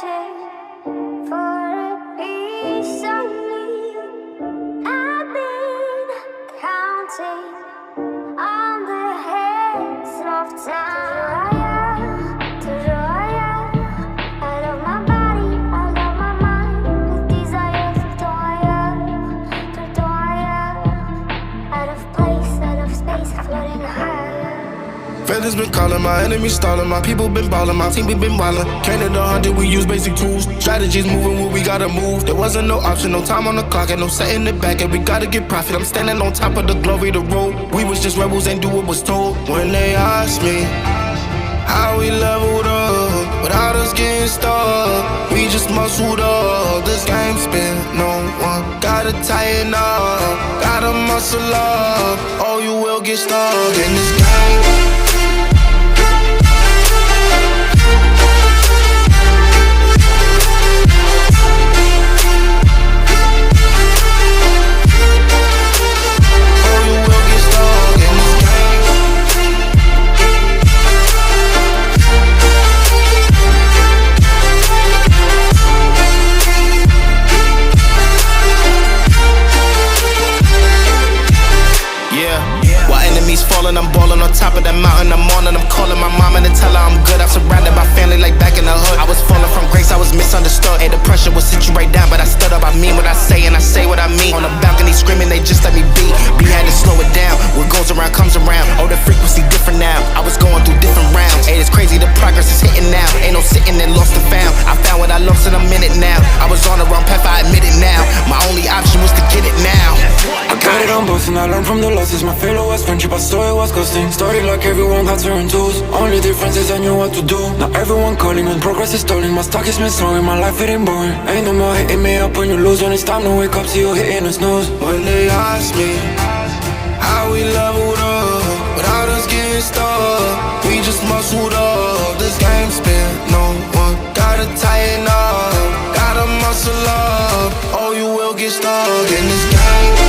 searching for a piece of me. I've been counting on the hands of time. I love my body, I love my mind. With desires of out of place, out of space, floating higher. Feathers been calling, my enemies stalling, my people been ballin', my team we been wildin'. Canada 100, we use basic tools. Strategies moving where we gotta move. There wasn't no option, no time on the clock, and no setting it back, and we gotta get profit. I'm standing on top of the glory, the road. We was just rebels, ain't do what was told. When they asked me how we leveled up, without us getting stuck, we just muscled up. This game spin, no one gotta tighten up, gotta muscle up, or you will get stuck in this game. Falling, I'm balling on top of that mountain. I'm on and I'm calling my mama to tell her I'm good. I'm surrounded by family like back in the hood. I was falling from grace, I was misunderstood. And the pressure will sit you right down, but I stood up. I mean what I say and I say what I mean. On the balcony screaming, they just let me be. We had to slow it down. What goes around comes around. Oh, the frequency different now. I was going through different rounds. Hey, it's crazy, the progress is hitting now. Ain't no sitting and lost and found. I found what I lost in a minute now. I was on the wrong path, I admit it now. My only option was to get it now. I got it on both and I learned from the losses. My failure was friendship, I saw it was costing. Started like everyone had certain tools. Only difference is I knew what to do. Now everyone calling when progress is stalling. My stock is misslowing, my life it ain't boring. Ain't no more hitting me up when you lose. When it's time to wake up, see you hitting the snooze. When they ask me how we leveled up, without us getting stuck, we just muscled up. This game spin, no one gotta tighten up, gotta muscle up, or you will get stuck in this game.